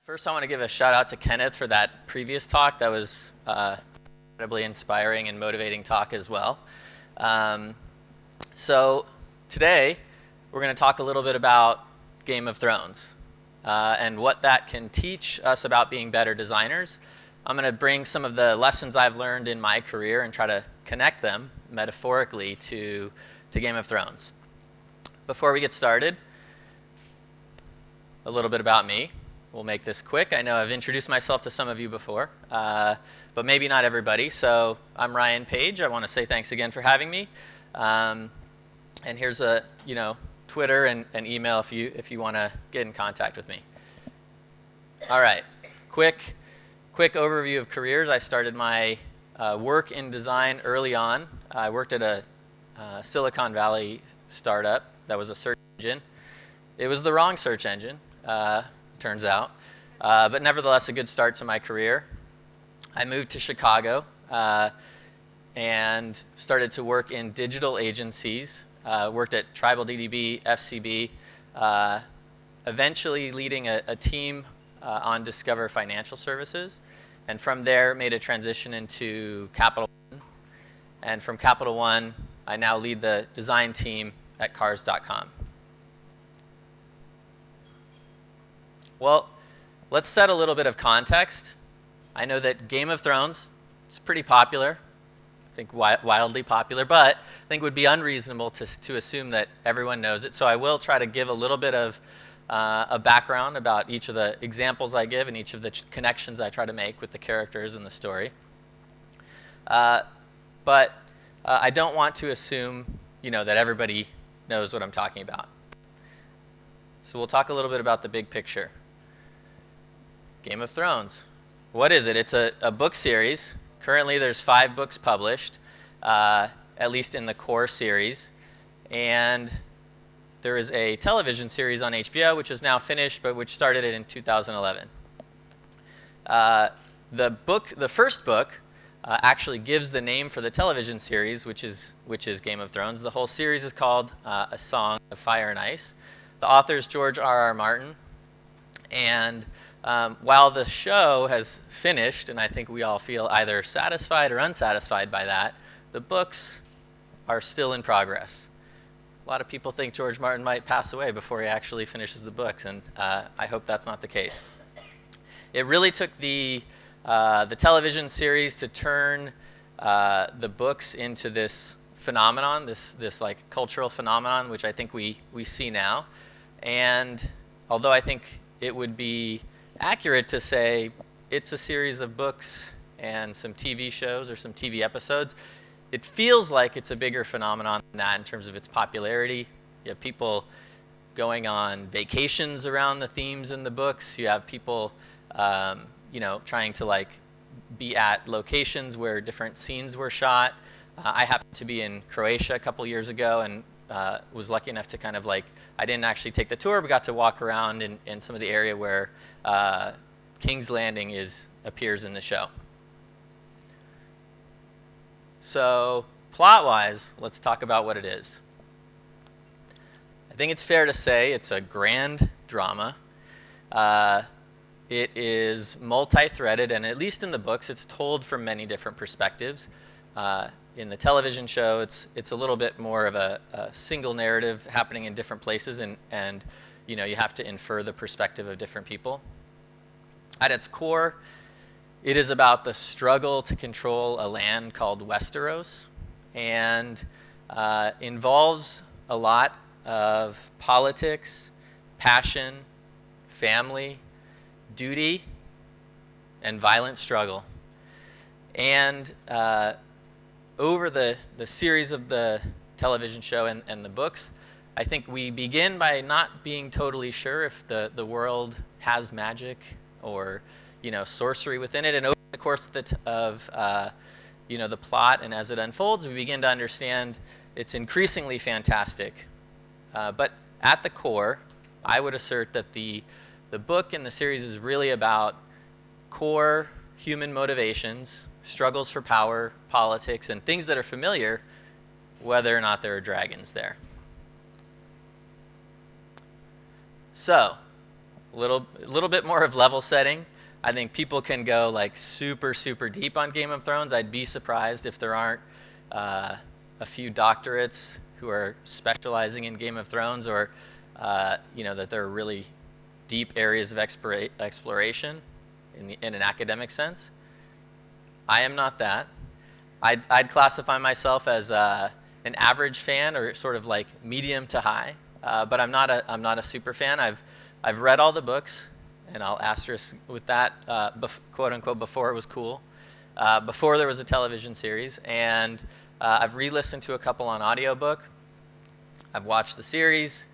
First, I want to give a shout out to Kenneth for that previous talk. That was incredibly inspiring and motivating talk as well. So today, we're going to talk a little bit about Game of Thrones and what that can teach us about being better designers. I'm going to bring some of the lessons I've learned in my career and try to connect them metaphorically to Game of Thrones. Before we get started, a little bit about me. We'll make this quick. I know I've introduced myself to some of you before, but maybe not everybody. So I'm Ryan Page. I want to say thanks again for having me. And here's a Twitter and email if you want to get in contact with me. All right, quick overview of careers. I started my work in design early on. I worked at a Silicon Valley startup that was a search engine. It was the wrong search engine. Turns out. But nevertheless, a good start to my career. I moved to Chicago and started to work in digital agencies. Worked at Tribal DDB, FCB, eventually leading a team on Discover Financial Services. And from there, made a transition into Capital One. And from Capital One, I now lead the design team at Cars.com. Well, let's set a little bit of context. I know that Game of Thrones is pretty popular, I think wildly popular, but I think it would be unreasonable to assume that everyone knows it. So I will try to give a little bit of a background about each of the examples I give and each of the connections I try to make with the characters in the story. But I don't want to assume, that everybody knows what I'm talking about. So we'll talk a little bit about the big picture. Game of Thrones. What is it? It's a book series. Currently, there's 5 books published, at least in the core series. And there is a television series on HBO, which is now finished, but which started it in 2011. The first book actually gives the name for the television series, which is Game of Thrones. The whole series is called A Song of Fire and Ice. The author is George R.R. Martin. And while the show has finished, and I think we all feel either satisfied or unsatisfied by that, the books are still in progress. A lot of people think George Martin might pass away before he actually finishes the books, and I hope that's not the case. It really took the television series to turn the books into this phenomenon, this like cultural phenomenon, which I think we see now. And although I think it would be accurate to say it's a series of books and some TV shows or some TV episodes, it feels like it's a bigger phenomenon than that in terms of its popularity. You have people going on vacations around the themes in the books. You have people, trying to be at locations where different scenes were shot. I happened to be in Croatia a couple years ago and was lucky enough to I didn't actually take the tour, but got to walk around in some of the area where King's Landing appears in the show. So plot-wise, let's talk about what it is. I think it's fair to say it's a grand drama. It is multi-threaded, and at least in the books, it's told from many different perspectives. In the television show, it's a little bit more of a single narrative happening in different places, and you have to infer the perspective of different people. At its core, it is about the struggle to control a land called Westeros, and involves a lot of politics, passion, family, duty, and violent struggle. And over the series of the television show and the books, I think we begin by not being totally sure if the world has magic or sorcery within it. And over the course of the plot and as it unfolds, we begin to understand it's increasingly fantastic. But at the core, I would assert that the book and the series is really about core human motivations, struggles for power, politics, and things that are familiar, whether or not there are dragons there. So, little bit more of level setting. I think people can go like super, super deep on Game of Thrones. I'd be surprised if there aren't a few doctorates who are specializing in Game of Thrones, or that there are really deep areas of exploration in an academic sense. I am not that. I'd classify myself as an average fan, or sort of like medium to high, but I'm not a super fan. I've read all the books, and I'll asterisk with that, quote unquote, before it was cool, before there was a television series, and I've re-listened to a couple on audiobook. I've watched the series,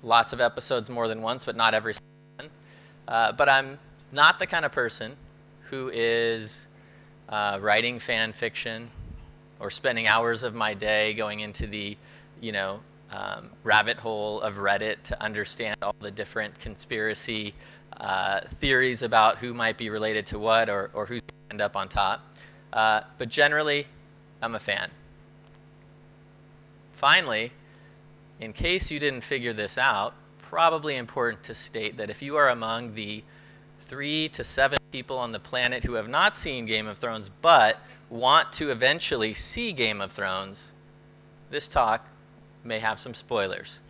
lots of episodes more than once, but not every season. But I'm not the kind of person who is writing fan fiction or spending hours of my day going into the, rabbit hole of Reddit to understand all the different conspiracy theories about who might be related to what, or who's going to end up on top. But generally, I'm a fan. Finally, in case you didn't figure this out, probably important to state that if you are among the 3 to 7 people on the planet who have not seen Game of Thrones but want to eventually see Game of Thrones, this talk may have some spoilers.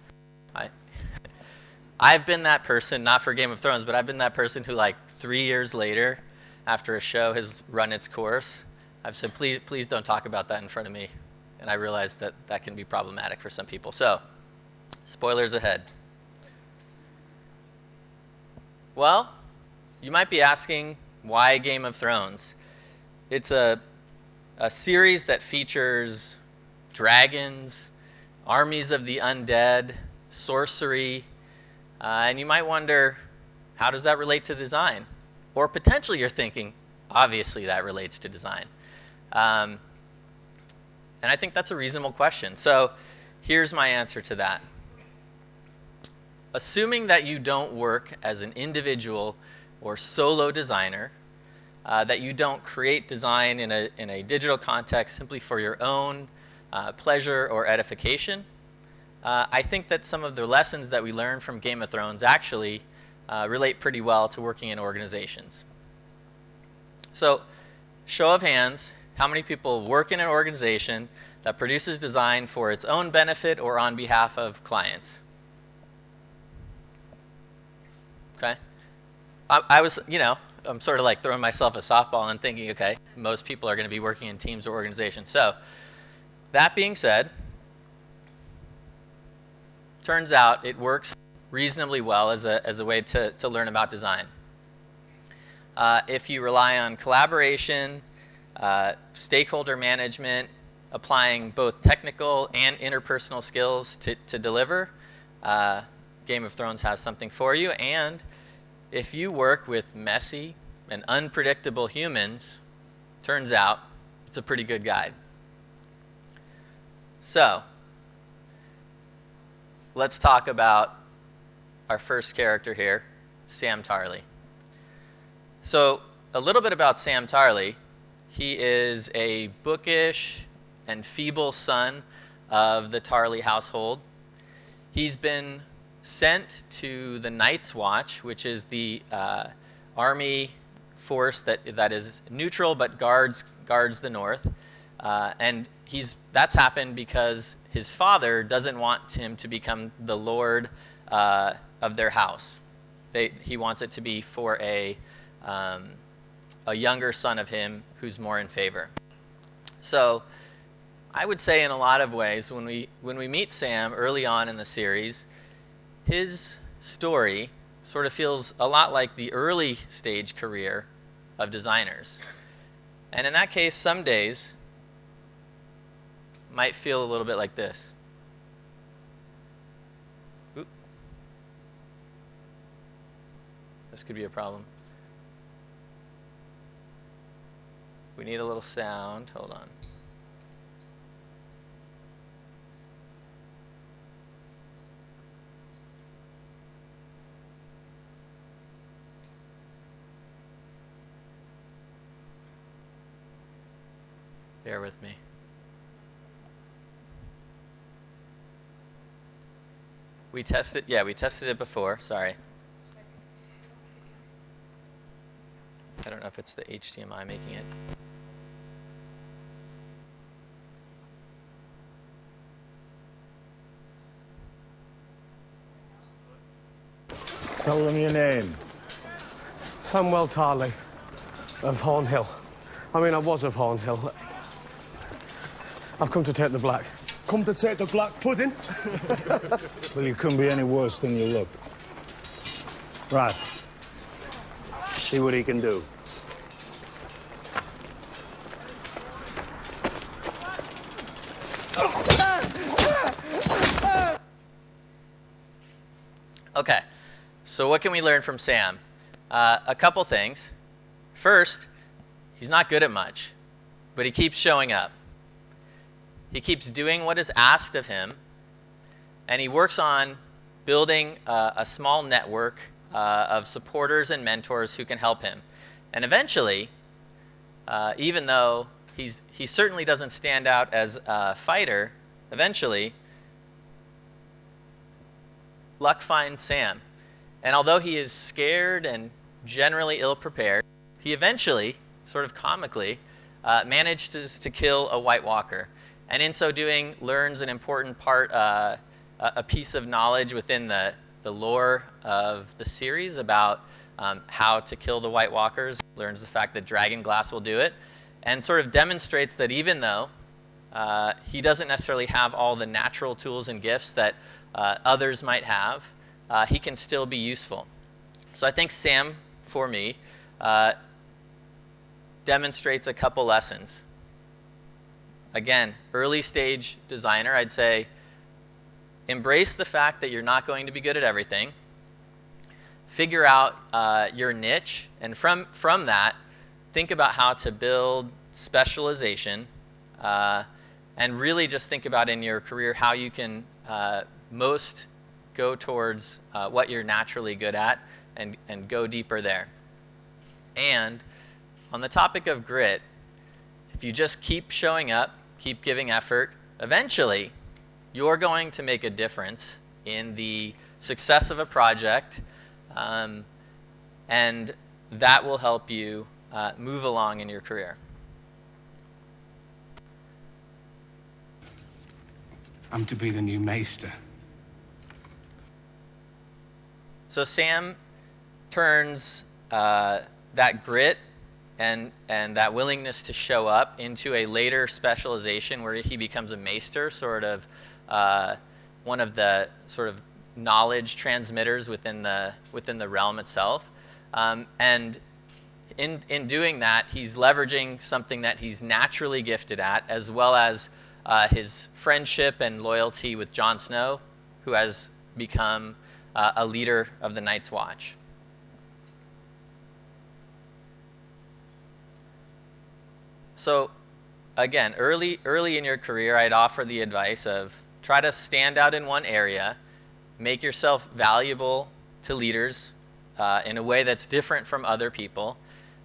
I've been that person, not for Game of Thrones, but I've been that person who, like, 3 years later, after a show has run its course, I've said, please don't talk about that in front of me. And I realize that that can be problematic for some people. So, spoilers ahead. Well, you might be asking, why Game of Thrones? It's a series that features dragons, armies of the undead, sorcery, and you might wonder, how does that relate to design? Or potentially you're thinking, obviously that relates to design. And I think that's a reasonable question. So here's my answer to that. Assuming that you don't work as an individual or solo designer, that you don't create design in a digital context simply for your own pleasure or edification, I think that some of the lessons that we learn from Game of Thrones actually relate pretty well to working in organizations. So, show of hands, how many people work in an organization that produces design for its own benefit or on behalf of clients? Okay. I was, I'm sort of like throwing myself a softball and thinking, okay, most people are going to be working in teams or organizations. So, that being said, turns out it works reasonably well as a way to learn about design. If you rely on collaboration, stakeholder management, applying both technical and interpersonal skills to deliver, Game of Thrones has something for you. And if you work with messy and unpredictable humans, turns out it's a pretty good guide. So, let's talk about our first character here, Sam Tarly. So, a little bit about Sam Tarly. He is a bookish and feeble son of the Tarly household. He's been sent to the Night's Watch, which is the army force that is neutral but guards the North. And that's happened because his father doesn't want him to become the lord of their house. He wants it to be for a younger son of him who's more in favor. So I would say in a lot of ways, when we meet Sam early on in the series, his story sort of feels a lot like the early stage career of designers. And in that case, some days might feel a little bit like this. Oop. This could be a problem. We need a little sound. Hold on. Bear with me. We tested it before. Sorry. I don't know if it's the HDMI making it. Tell them your name. Samuel Tarley of Hornhill. I mean, I was of Hornhill. I've come to take the black. Come to take the black pudding? Well, you couldn't be any worse than you look. Right. See what he can do. Okay, so what can we learn from Sam? A couple things. First, he's not good at much, but he keeps showing up. He keeps doing what is asked of him, and he works on building a small network of supporters and mentors who can help him. And eventually, even though he certainly doesn't stand out as a fighter, eventually, luck finds Sam. And although he is scared and generally ill-prepared, he eventually, sort of comically, manages to kill a White Walker. And in so doing, learns an important part, a piece of knowledge within the lore of the series about how to kill the White Walkers, learns the fact that dragon glass will do it, and sort of demonstrates that even though he doesn't necessarily have all the natural tools and gifts that others might have, he can still be useful. So I think Sam, for me, demonstrates a couple lessons. Again, early stage designer, I'd say embrace the fact that you're not going to be good at everything. Figure out your niche, and from that, think about how to build specialization, and really just think about in your career how you can most go towards what you're naturally good at and go deeper there. And on the topic of grit, if you just keep showing up, keep giving effort, eventually you're going to make a difference in the success of a project, and that will help you move along in your career. I'm to be the new maester. So Sam turns that grit and that willingness to show up into a later specialization where he becomes a maester, sort of one of the sort of knowledge transmitters within the realm itself. And in doing that, he's leveraging something that he's naturally gifted at, as well as his friendship and loyalty with Jon Snow, who has become a leader of the Night's Watch. So again, early in your career, I'd offer the advice of try to stand out in one area, make yourself valuable to leaders in a way that's different from other people,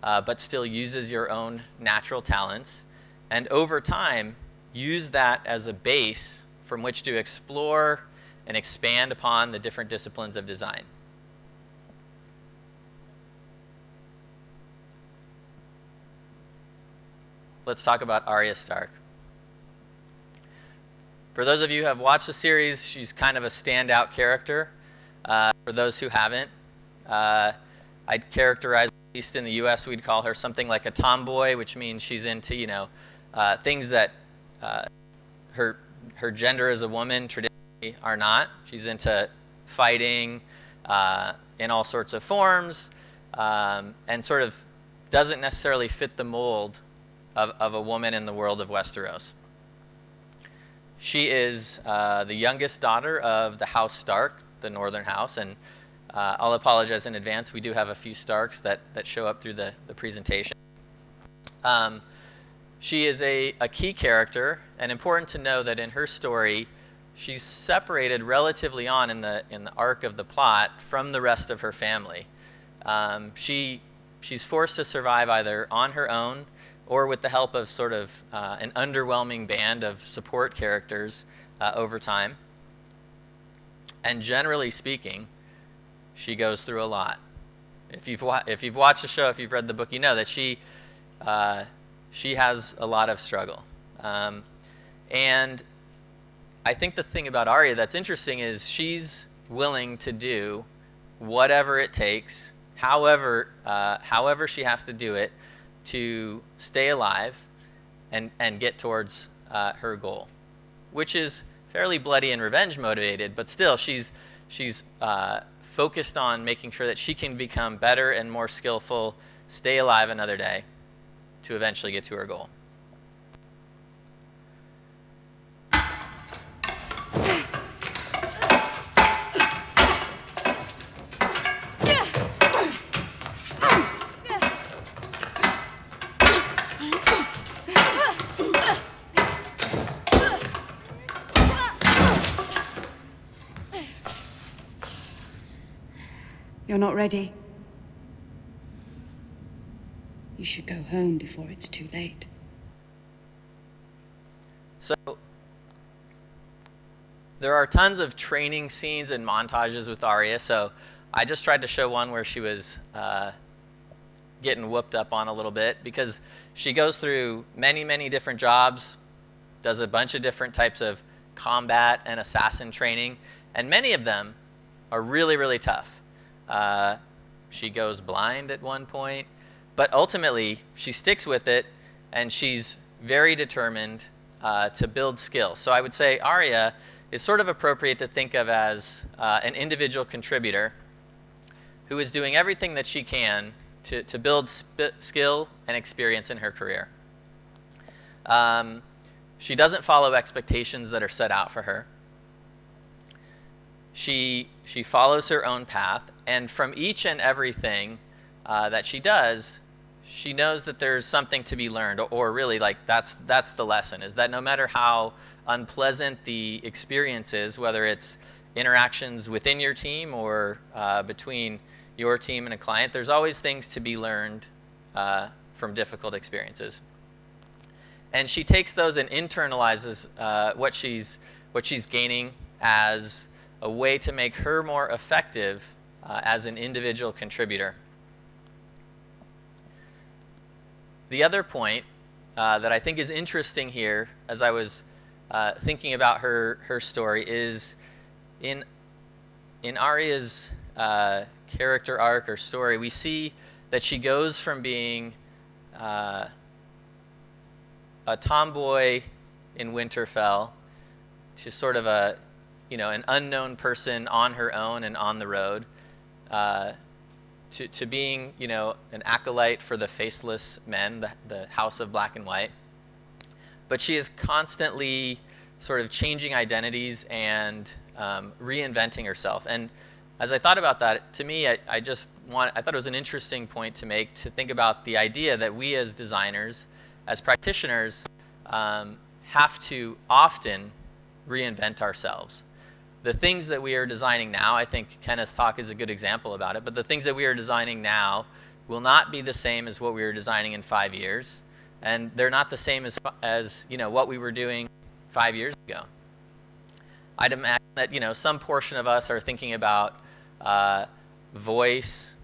but still uses your own natural talents. And over time, use that as a base from which to explore and expand upon the different disciplines of design. Let's talk about Arya Stark. For those of you who have watched the series, she's kind of a standout character. For those who haven't, I'd characterize, at least in the US, we'd call her something like a tomboy, which means she's into, things that her gender as a woman traditionally are not. She's into fighting in all sorts of forms, and sort of doesn't necessarily fit the mold of a woman in the world of Westeros. She is the youngest daughter of the House Stark, the Northern House, and I'll apologize in advance. We do have a few Starks that show up through the presentation. She is a key character, and important to know that in her story, she's separated relatively on in the arc of the plot from the rest of her family. She's forced to survive either on her own or with the help of sort of an underwhelming band of support characters over time. And generally speaking, she goes through a lot. If you've watched the show, if you've read the book, you know that she has a lot of struggle. And I think the thing about Arya that's interesting is she's willing to do whatever it takes, however she has to do it, to stay alive and get towards her goal, which is fairly bloody and revenge motivated, but still she's focused on making sure that she can become better and more skillful, stay alive another day to eventually get to her goal. You're not ready. You should go home before it's too late. So there are tons of training scenes and montages with Arya, so I just tried to show one where she was getting whooped up on a little bit, because she goes through many, many different jobs, does a bunch of different types of combat and assassin training, and many of them are really, really tough. She goes blind at one point, but ultimately she sticks with it, and she's very determined to build skills. So I would say Arya is sort of appropriate to think of as an individual contributor who is doing everything that she can to build skill and experience in her career. She doesn't follow expectations that are set out for her. She follows her own path, and from each and everything that she does, she knows that there's something to be learned, or really, like, that's the lesson, is that no matter how unpleasant the experience is, whether it's interactions within your team or between your team and a client, there's always things to be learned from difficult experiences. And she takes those and internalizes what she's gaining as a way to make her more effective as an individual contributor. The other point that I think is interesting here, as I was thinking about her story, is in Arya's character arc or story, we see that she goes from being a tomboy in Winterfell to sort of an unknown person on her own and on the road, to being, an acolyte for the Faceless Men, the House of Black and White. But she is constantly sort of changing identities and reinventing herself. And as I thought about that, to me, I thought it was an interesting point to make, to think about the idea that we as designers, as practitioners, have to often reinvent ourselves. The things that we are designing now, I think Kenneth's talk is a good example about it, but the things that we are designing now will not be the same as what we were designing in 5 years, and they're not the same as what we were doing 5 years ago. I'd imagine that some portion of us are thinking about voice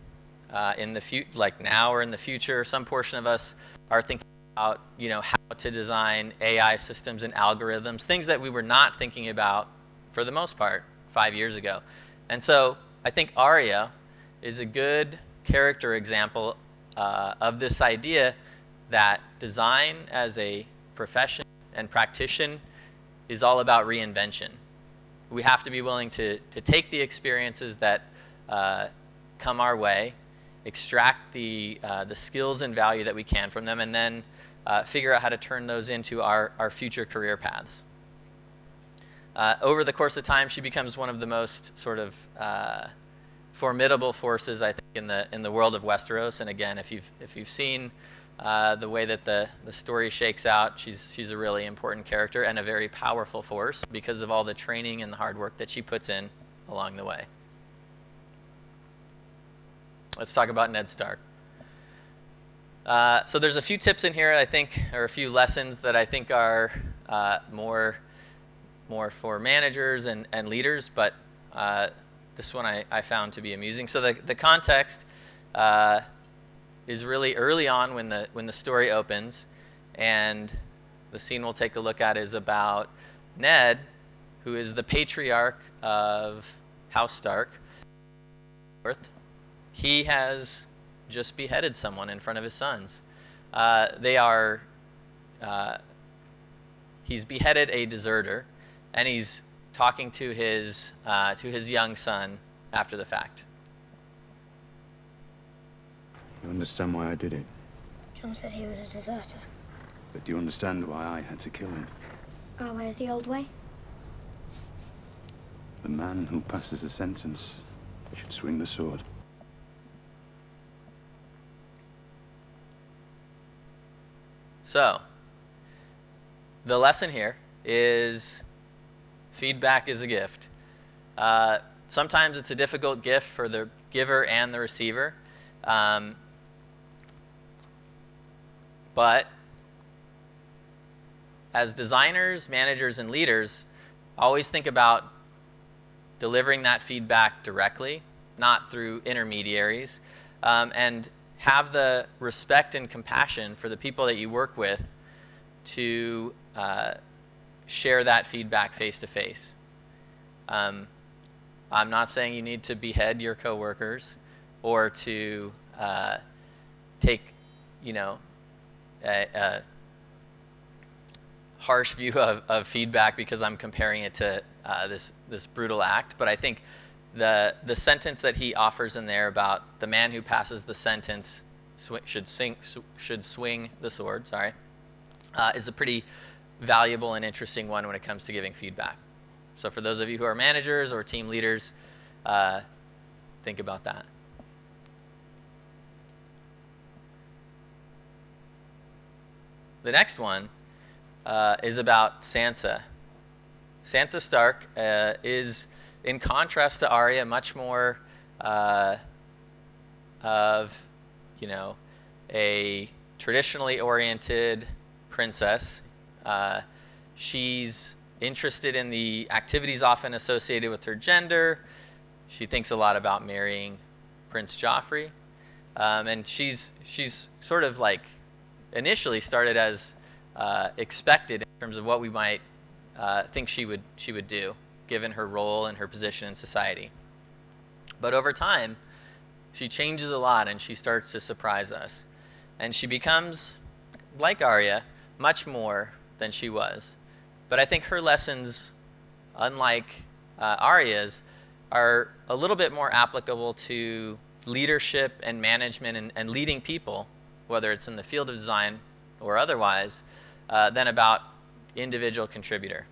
in the future, like now or in the future. Some portion of us are thinking about how to design AI systems and algorithms, things that we were not thinking about for the most part 5 years ago. And so I think Arya is a good character example of this idea that design as a profession and practitioner is all about reinvention. We have to be willing to take the experiences that come our way, extract the skills and value that we can from them, and then figure out how to turn those into our future career paths. Over the course of time, she becomes one of the most sort of formidable forces, I think, in the world of Westeros. And again, if you've seen the way that the story shakes out, she's a really important character and a very powerful force because of all the training and the hard work that she puts in along the way. Let's talk about Ned Stark. So there's a few tips in here, I think, or a few lessons that I think are more for managers and leaders, but This one I found to be amusing. So the context is really early on when the story opens, and the scene we'll take a look at is about Ned, who is the patriarch of House Stark. He has just beheaded someone in front of his sons. He's beheaded a deserter, and he's talking to his young son after the fact. You understand why I did it? John said he was a deserter. But do you understand why I had to kill him? Our way is the old way. The man who passes the sentence should swing the sword. So, the lesson here is feedback is a gift. Sometimes it's a difficult gift for the giver and the receiver. But as designers, managers, and leaders, always think about delivering that feedback directly, not through intermediaries, and have the respect and compassion for the people that you work with to share that feedback face to face. I'm not saying you need to behead your coworkers or to take, a harsh view of feedback because I'm comparing it to this brutal act. But I think the sentence that he offers in there about the man who passes the sentence should swing the sword, is a pretty valuable and interesting one when it comes to giving feedback. So for those of you who are managers or team leaders, think about that. The next one is about Sansa. Sansa Stark is, in contrast to Arya, much more of, a traditionally oriented princess. She's interested in the activities often associated with her gender. She thinks a lot about marrying Prince Joffrey. And she's sort of like initially started as expected in terms of what we might think she would do, given her role and her position in society. But over time, she changes a lot and she starts to surprise us. And she becomes, like Arya, much more than she was. But I think her lessons, unlike Arya's, are a little bit more applicable to leadership and management and leading people, whether it's in the field of design or otherwise, than about individual contributor.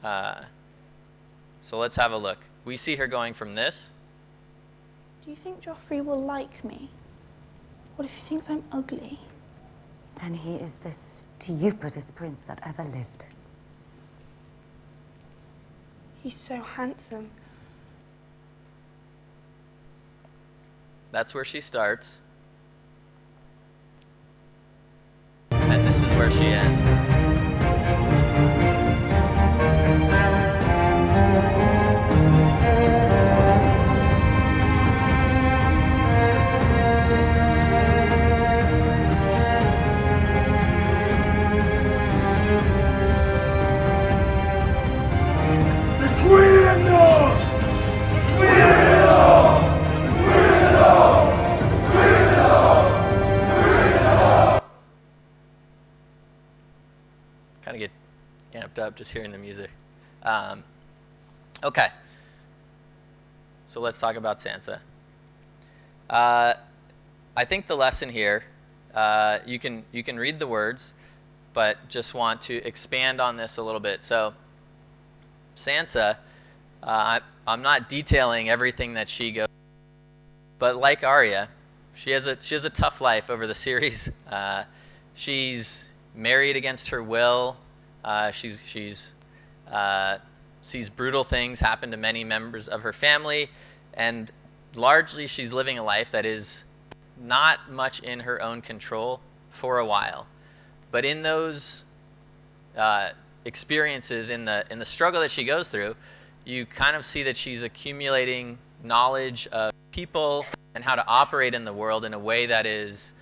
So let's have a look. We see her going from this. Do you think Joffrey will like me? What if he thinks I'm ugly? Then he is the stupidest prince that ever lived. He's so handsome. That's where she starts. And this is where she ends. Kind of get amped up just hearing the music. Okay, so let's talk about Sansa. I think the lesson here, you can read the words, but just want to expand on this a little bit. So Sansa, I'm not detailing everything that she goes, but like Arya, she has a tough life over the series. She's married against her will. She's sees brutal things happen to many members of her family, and largely she's living a life that is not much in her own control for a while. But in those experiences, in the struggle that she goes through, you kind of see that she's accumulating knowledge of people and how to operate in the world in a way that is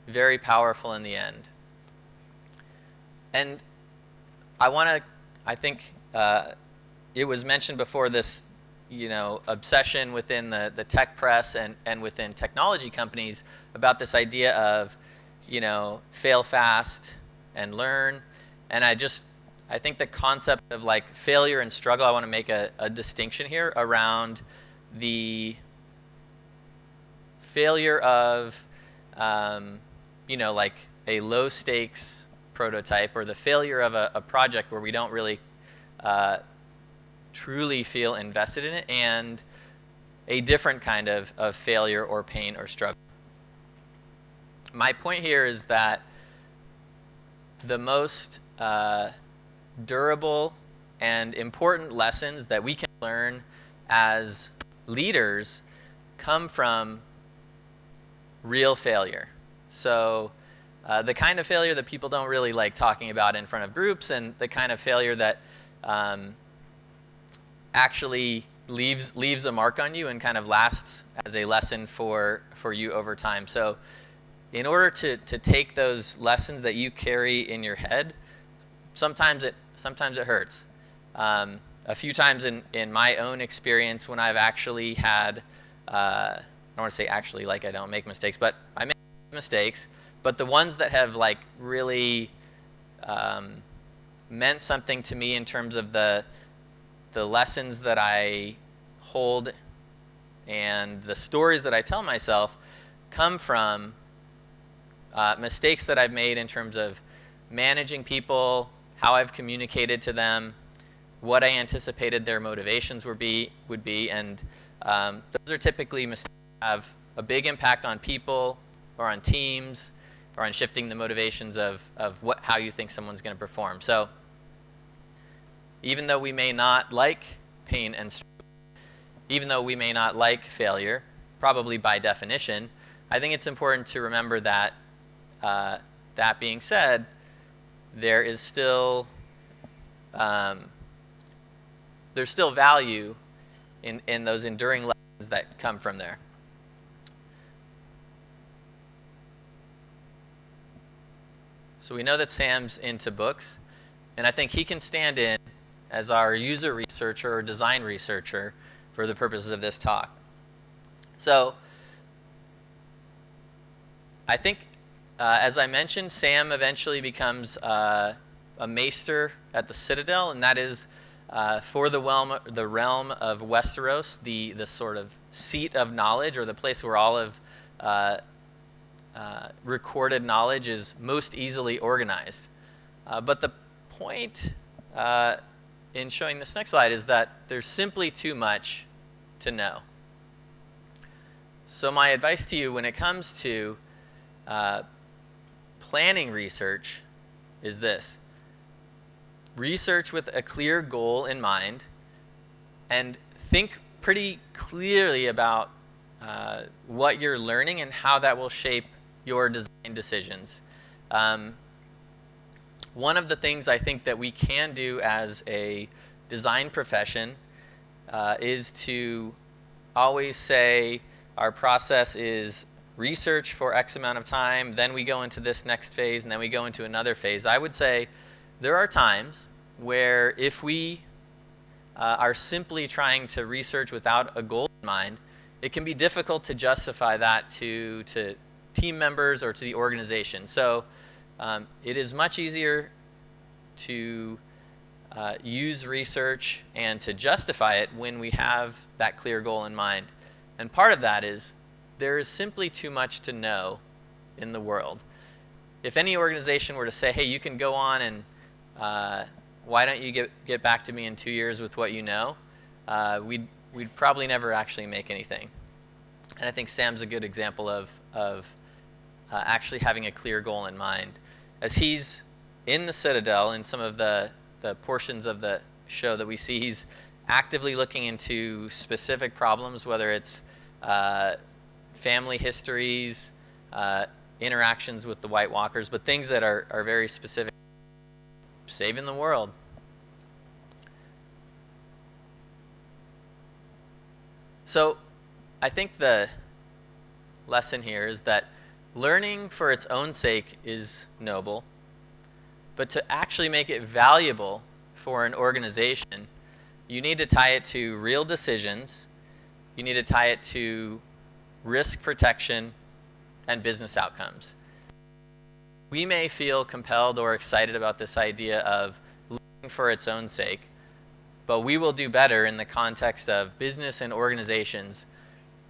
very powerful in the end. And I think it was mentioned before, this, obsession within the tech press and within technology companies about this idea of, fail fast and learn. And I think the concept of like failure and struggle, I want to make a distinction here around the failure of, like a low stakes prototype, or the failure of a project where we don't really truly feel invested in it, and a different kind of failure or pain or struggle. My point here is that the most durable and important lessons that we can learn as leaders come from real failure. So the kind of failure that people don't really like talking about in front of groups, and the kind of failure that actually leaves a mark on you and kind of lasts as a lesson for you over time. So in order to take those lessons that you carry in your head, sometimes it hurts. A few times in my own experience, when I've actually had, I don't want to say actually like I don't make mistakes, but I make mistakes, but the ones that have like really meant something to me in terms of the lessons that I hold and the stories that I tell myself come from mistakes that I've made in terms of managing people, how I've communicated to them, what I anticipated their motivations would be, and those are typically mistakes that have a big impact on people or on teams or on shifting the motivations of how you think someone's going to perform. So even though we may not like pain and struggle, even though we may not like failure, probably by definition, I think it's important to remember that, that being said, there is still there's still value in those enduring lessons that come from there. So we know that Sam's into books, and I think he can stand in as our user researcher or design researcher for the purposes of this talk. So I think, as I mentioned, Sam eventually becomes a maester at the Citadel, and that is for the realm of Westeros, the sort of seat of knowledge, or the place where all of recorded knowledge is most easily organized. But the point in showing this next slide is that there's simply too much to know. So my advice to you when it comes to planning research is this: research with a clear goal in mind, and think pretty clearly about what you're learning and how that will shape your design decisions. One of the things I think that we can do as a design profession is to always say our process is research for X amount of time, then we go into this next phase, and then we go into another phase. I would say there are times where if we are simply trying to research without a goal in mind, it can be difficult to justify that to team members or to the organization. So it is much easier to use research and to justify it when we have that clear goal in mind. And part of that is there is simply too much to know in the world. If any organization were to say, hey, you can go on and why don't you get back to me in 2 years with what you know, we'd probably never actually make anything. And I think Sam's a good example of actually having a clear goal in mind. As he's in the Citadel, in some of the portions of the show that we see, he's actively looking into specific problems, whether it's family histories, interactions with the White Walkers, but things that are very specific. Saving the world. So I think the lesson here is that learning for its own sake is noble, but to actually make it valuable for an organization, you need to tie it to real decisions, you need to tie it to risk protection and business outcomes. We may feel compelled or excited about this idea of learning for its own sake, but we will do better in the context of business and organizations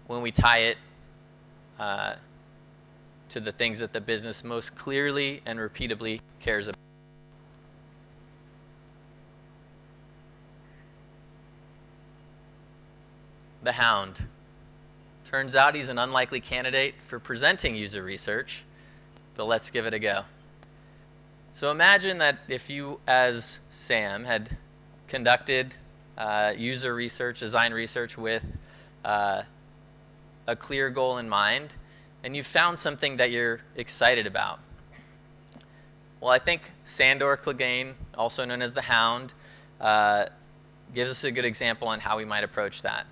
when we tie it to the things that the business most clearly and repeatably cares about. The Hound. Turns out he's an unlikely candidate for presenting user research, but let's give it a go. So imagine that if you, as Sam, had conducted user research, design research with a clear goal in mind, and you found something that you're excited about. Well, I think Sandor Clegane, also known as the Hound, gives us a good example on how we might approach that.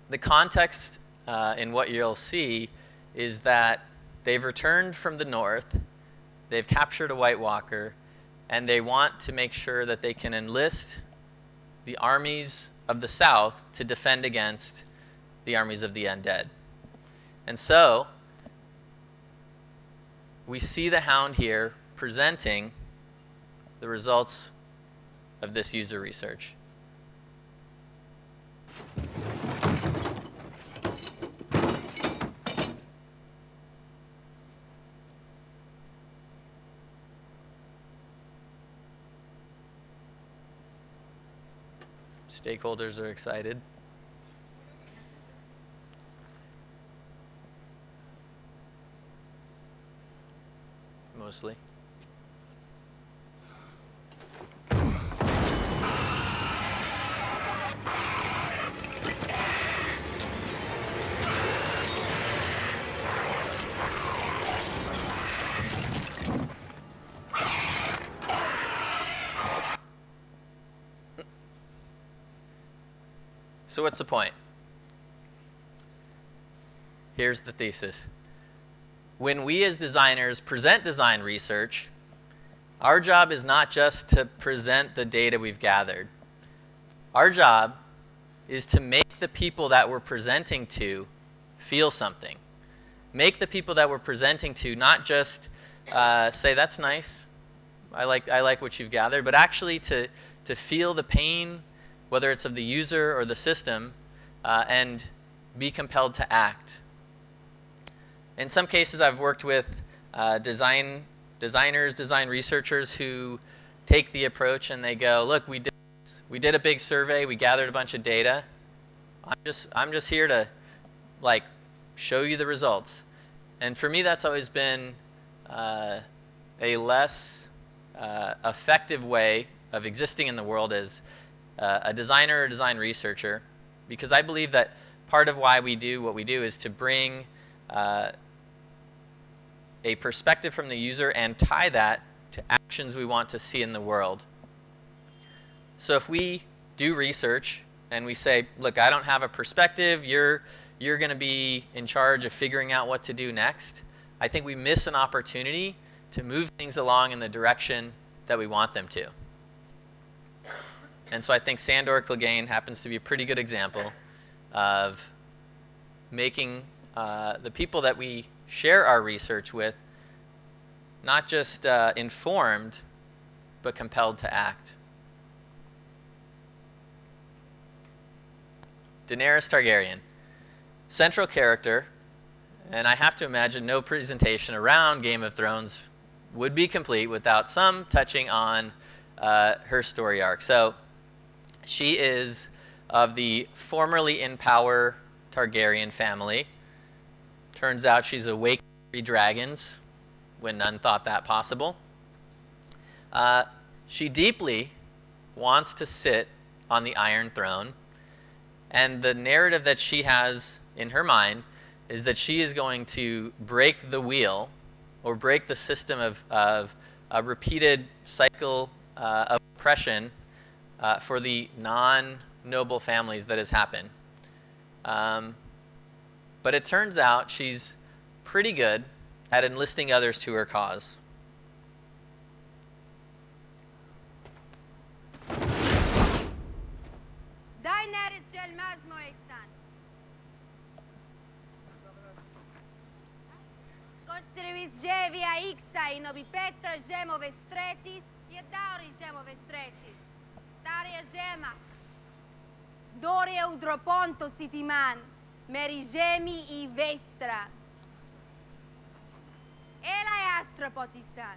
The context in what you'll see is that they've returned from the north, they've captured a White Walker, and they want to make sure that they can enlist the armies of the south to defend against the armies of the undead. And so we see the Hound here presenting the results of this user research. Stakeholders are excited. Mostly. So what's the point? Here's the thesis. When we as designers present design research, our job is not just to present the data we've gathered. Our job is to make the people that we're presenting to feel something. Make the people that we're presenting to not just say, that's nice, I like what you've gathered, but actually to feel the pain, whether it's of the user or the system, and be compelled to act. In some cases, I've worked with design researchers who take the approach and they go, look, we did a big survey, we gathered a bunch of data. I'm just here to show you the results. And for me, that's always been a less effective way of existing in the world as a designer or design researcher, because I believe that part of why we do what we do is to bring a perspective from the user and tie that to actions we want to see in the world. So if we do research and we say, look, I don't have a perspective, you're going to be in charge of figuring out what to do next, I think we miss an opportunity to move things along in the direction that we want them to. And so I think Sandor Clegane happens to be a pretty good example of making the people that we share our research with not just informed, but compelled to act. Daenerys Targaryen, central character, and I have to imagine no presentation around Game of Thrones would be complete without some touching on her story arc. So she is of the formerly in power Targaryen family. Turns out she's awakened 3 dragons when none thought that possible. She deeply wants to sit on the Iron Throne, and the narrative that she has in her mind is that she is going to break the wheel or break the system of a repeated cycle of oppression for the non-noble families that has happened. But it turns out she's pretty good at enlisting others to her cause. Dore udroponto sitiman, merigemi I vestra. Ela astropotistan.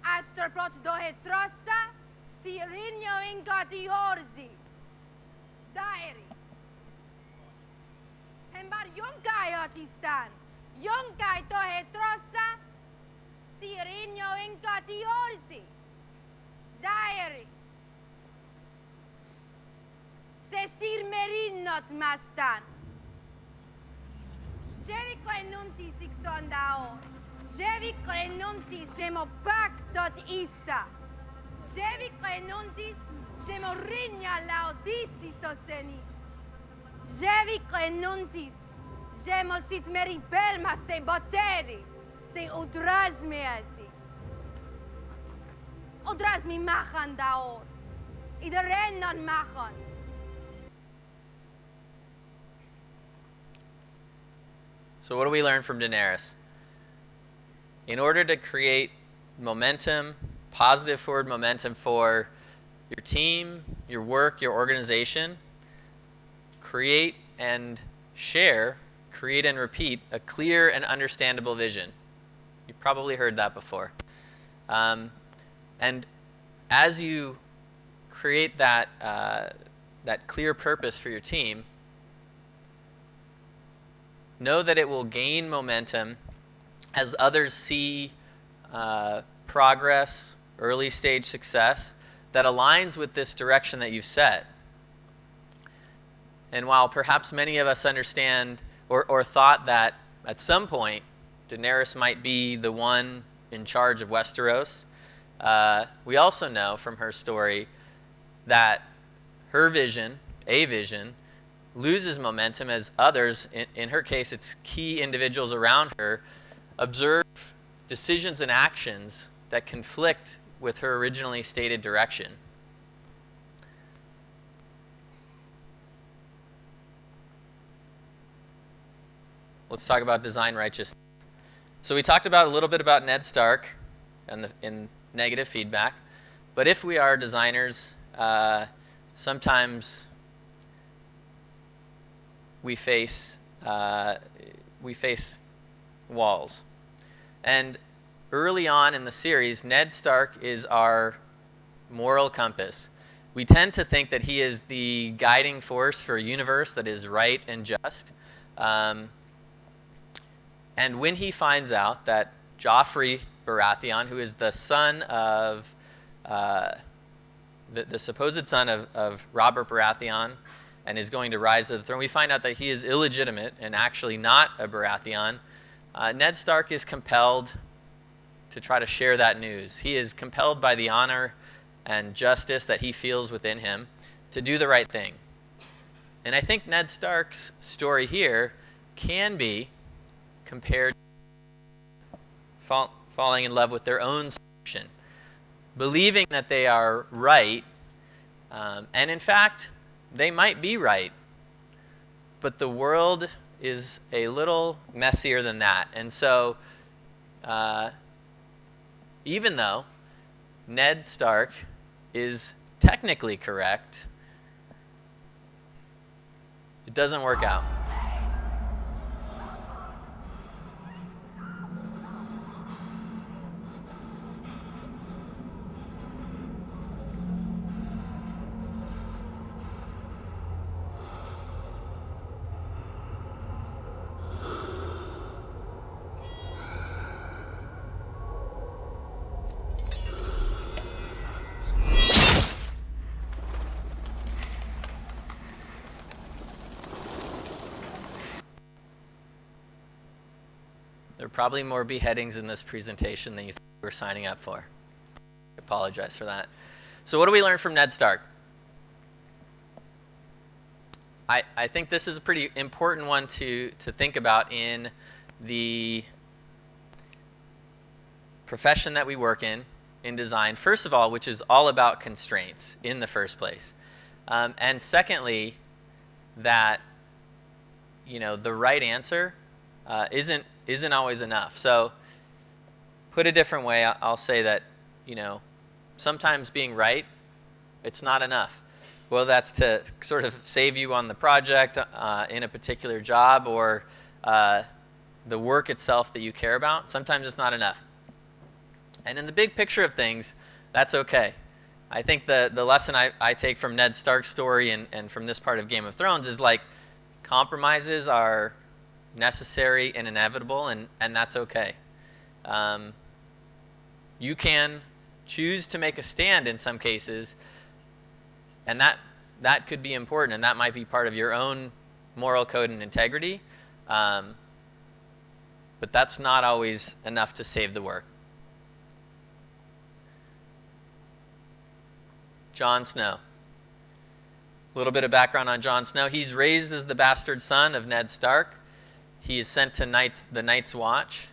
Astropot dohe trossa, si rinyo ingoti orzi. Daeri. Embar yunkai otistan. Yunkai dohe trossa, si rinyo ingoti orzi. Daeri. Sesir merinnot mastan. Jevi klenunti siksondao. Jevi klenunti shemo pactot issa. Jevi klenuntis shemo rigna laudisi sosenis. Jevi klenuntis shemo sit meri belma se boteri. Se udrasmiasi. Udrasmi machan daor. Iedereen non machan. So what do we learn from Daenerys? In order to create momentum, positive forward momentum for your team, your work, your organization, create and share, create and repeat a clear and understandable vision. You've probably heard that before. And as you create that, that clear purpose for your team, know that it will gain momentum as others see progress, early stage success that aligns with this direction that you've set. And while perhaps many of us understand or thought that at some point Daenerys might be the one in charge of Westeros, we also know from her story that her vision, a vision, loses momentum as others, in her case it's key individuals around her, observe decisions and actions that conflict with her originally stated direction. Let's talk about design righteousness. So we talked about a little bit about Ned Stark and in negative feedback, but if we are designers, sometimes we face walls. And early on in the series, Ned Stark is our moral compass. We tend to think that he is the guiding force for a universe that is right and just. And when he finds out that Joffrey Baratheon, who is the son of, the supposed son of Robert Baratheon, and is going to rise to the throne, we find out that he is illegitimate and actually not a Baratheon. Ned Stark is compelled to try to share that news. He is compelled by the honor and justice that he feels within him to do the right thing. And I think Ned Stark's story here can be compared to falling in love with their own solution, believing that they are right, and in fact, they might be right, but the world is a little messier than that. And so, even though Ned Stark is technically correct, it doesn't work out. There are probably more beheadings in this presentation than you think we're signing up for. I apologize for that. So what do we learn from Ned Stark? I think this is a pretty important one to think about in the profession that we work in design, first of all, which is all about constraints in the first place. And secondly, that, you know, the right answer isn't always enough. So put a different way, I'll say that, you know, sometimes being right, it's not enough. Well, that's to sort of save you on the project in a particular job or the work itself that you care about. Sometimes it's not enough. And in the big picture of things, that's okay. I think the lesson I take from Ned Stark's story and from this part of Game of Thrones is like compromises are necessary and inevitable, and that's okay. You can choose to make a stand in some cases, and that could be important, and that might be part of your own moral code and integrity, but that's not always enough to save the work. Jon Snow. A little bit of background on Jon Snow. He's raised as the bastard son of Ned Stark. He is sent to the Night's Watch.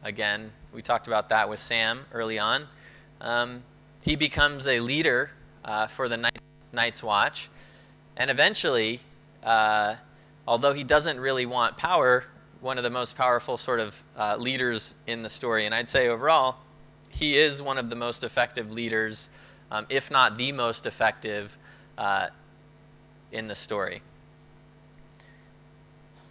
Again, we talked about that with Sam early on. He becomes a leader for the Night's Watch. And eventually, although he doesn't really want power, one of the most powerful sort of leaders in the story, and I'd say overall, he is one of the most effective leaders, if not the most effective in the story.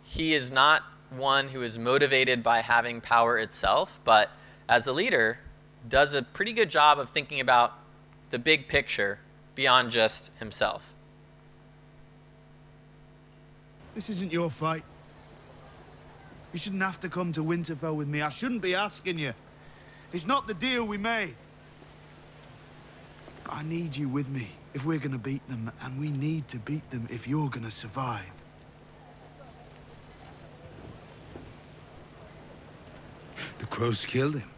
He is not one who is motivated by having power itself, but as a leader, does a pretty good job of thinking about the big picture beyond just himself. This isn't your fight. You shouldn't have to come to Winterfell with me. I shouldn't be asking you. It's not the deal we made. I need you with me if we're gonna beat them, and we need to beat them if you're gonna survive. The crows killed him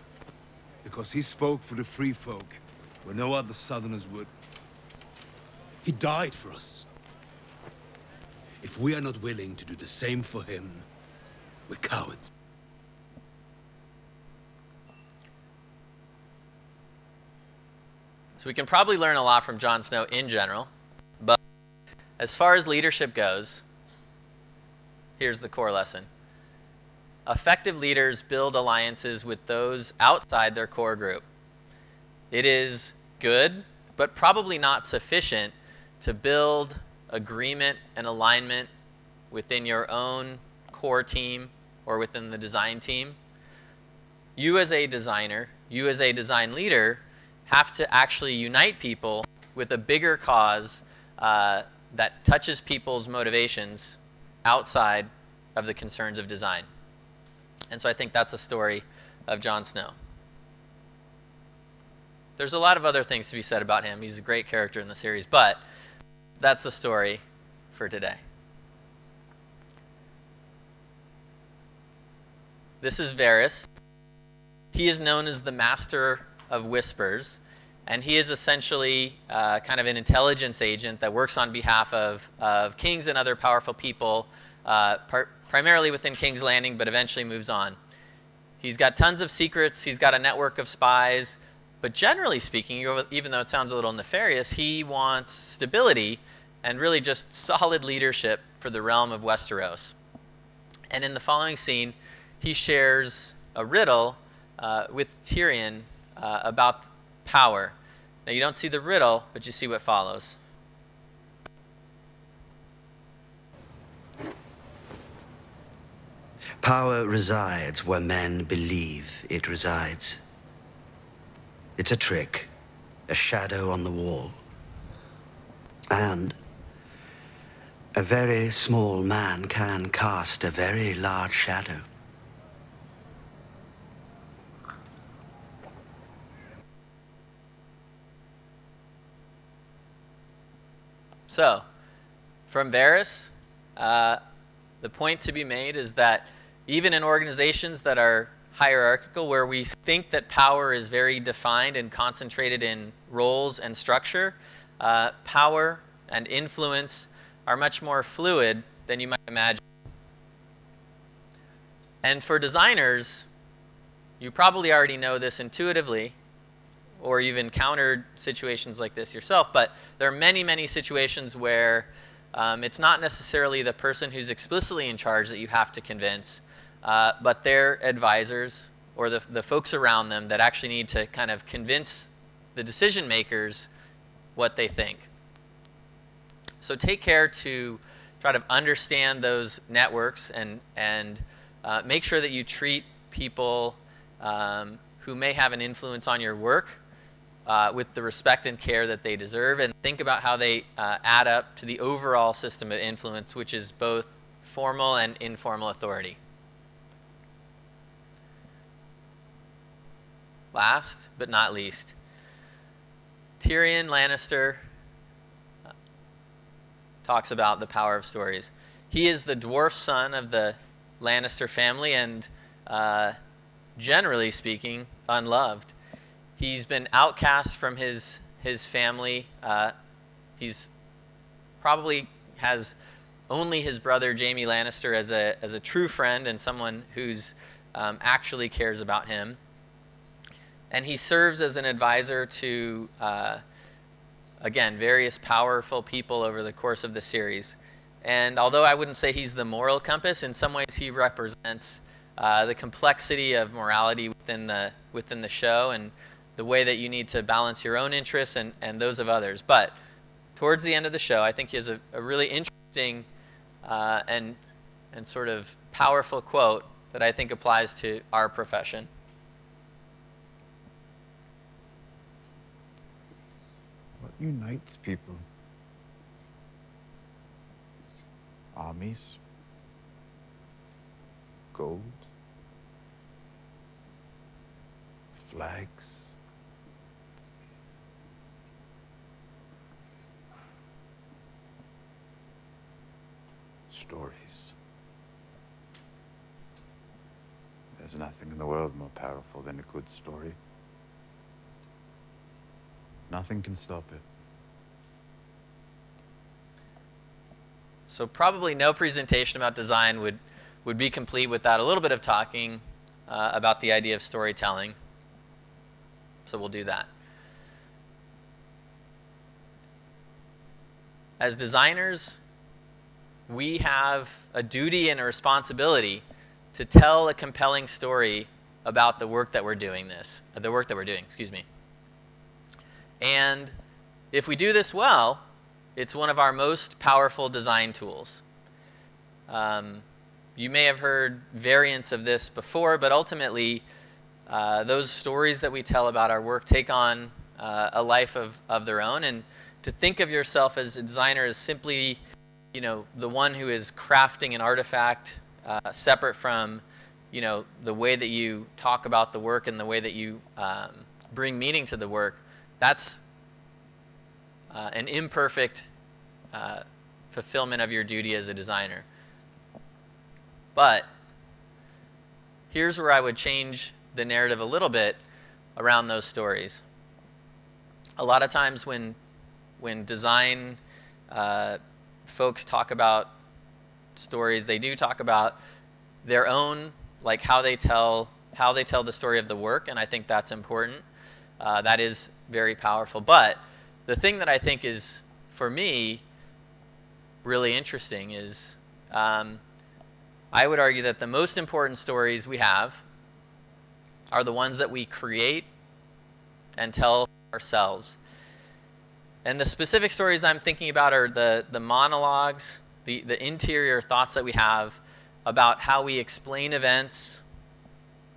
because he spoke for the free folk where no other southerners would. He died for us. If we are not willing to do the same for him, we're cowards. So we can probably learn a lot from Jon Snow in general, but as far as leadership goes, here's the core lesson. Effective leaders build alliances with those outside their core group. It is good, but probably not sufficient to build agreement and alignment within your own core team or within the design team. You as a designer, you as a design leader, have to actually unite people with a bigger cause that touches people's motivations outside of the concerns of design. And so I think that's a story of Jon Snow. There's a lot of other things to be said about him. He's a great character in the series, but that's the story for today. This is Varys. He is known as the Master of Whispers, and he is essentially kind of an intelligence agent that works on behalf of kings and other powerful people, primarily within King's Landing, but eventually moves on. He's got tons of secrets. He's got a network of spies, but generally speaking, even though it sounds a little nefarious, he wants stability and really just solid leadership for the realm of Westeros. And in the following scene, he shares a riddle with Tyrion about power. Now, you don't see the riddle, but you see what follows. Power resides where men believe it resides. It's a trick, a shadow on the wall. And a very small man can cast a very large shadow. So, from Varys, the point to be made is that even in organizations that are hierarchical, where we think that power is very defined and concentrated in roles and structure, power and influence are much more fluid than you might imagine. And for designers, you probably already know this intuitively, or you've encountered situations like this yourself, but there are many, many situations where it's not necessarily the person who's explicitly in charge that you have to convince, but their advisors or the folks around them that actually need to kind of convince the decision makers what they think. So take care to try to understand those networks and make sure that you treat people who may have an influence on your work with the respect and care that they deserve, and think about how they add up to the overall system of influence, which is both formal and informal authority. Last but not least, Tyrion Lannister talks about the power of stories. He is the dwarf son of the Lannister family and, generally speaking, unloved. He's been outcast from his family. He's probably has only his brother Jaime Lannister as a true friend and someone who's actually cares about him. And he serves as an advisor to, again, various powerful people over the course of the series. And although I wouldn't say he's the moral compass, in some ways he represents the complexity of morality within the show and the way that you need to balance your own interests and those of others. But towards the end of the show, I think he has a really interesting and sort of powerful quote that I think applies to our profession. What unites people? Armies? Gold? Flags? Stories. There's nothing in the world more powerful than a good story. Nothing can stop it. So probably no presentation about design would be complete without a little bit of talking about the idea of storytelling. So we'll do that. As designers, we have a duty and a responsibility to tell a compelling story about the work that we're doing, excuse me. And if we do this well, it's one of our most powerful design tools. You may have heard variants of this before, but ultimately, those stories that we tell about our work take on a life of their own. And to think of yourself as a designer as simply, the one who is crafting an artifact separate from, the way that you talk about the work and the way that you bring meaning to the work, that's an imperfect fulfillment of your duty as a designer. But here's where I would change the narrative a little bit around those stories. A lot of times when design folks talk about stories, they do talk about their own, like how they tell the story of the work, and I think that's important. That is very powerful. But the thing that I think is, for me, really interesting is I would argue that the most important stories we have are the ones that we create and tell ourselves. And the specific stories I'm thinking about are the monologues, the interior thoughts that we have about how we explain events,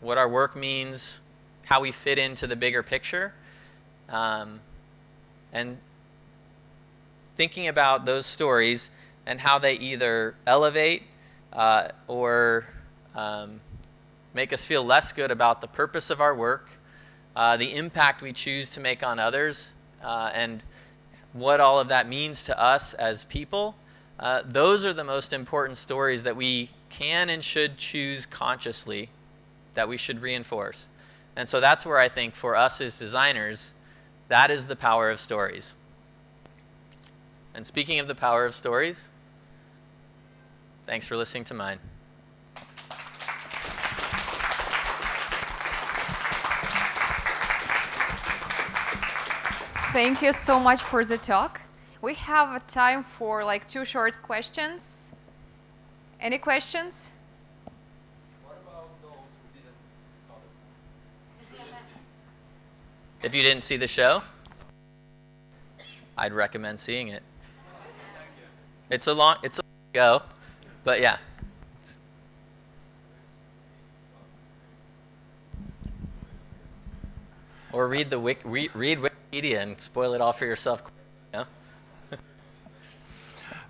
what our work means, how we fit into the bigger picture. And thinking about those stories and how they either elevate or make us feel less good about the purpose of our work, the impact we choose to make on others, and what all of that means to us as people. Those are the most important stories that we can and should choose consciously, that we should reinforce. And so that's where I think for us as designers, that is the power of stories. And speaking of the power of stories, Thanks for listening to mine. Thank you so much for the talk. We have a time for like 2 short questions. Any questions? What about those who didn't see it? If you didn't see the show, I'd recommend seeing it. It's a long go, but yeah. Or read read Wikipedia and spoil it all for yourself. You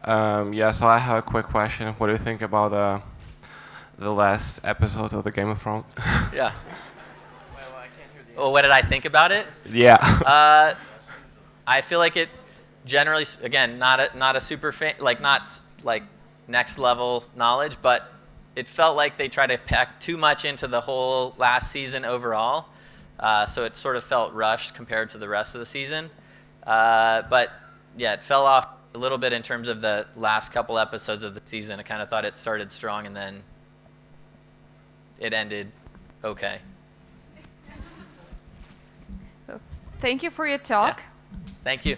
know? Yeah, so I have a quick question. What do you think about the last episode of the Game of Thrones? Yeah. Well, what did I think about it? Yeah. I feel like it generally, again, not a super fan, not next level knowledge, but it felt like they tried to pack too much into the whole last season overall. So it sort of felt rushed compared to the rest of the season. But yeah, it fell off a little bit in terms of the last couple episodes of the season. I kind of thought it started strong and then it ended okay. Thank you for your talk. Yeah. Thank you.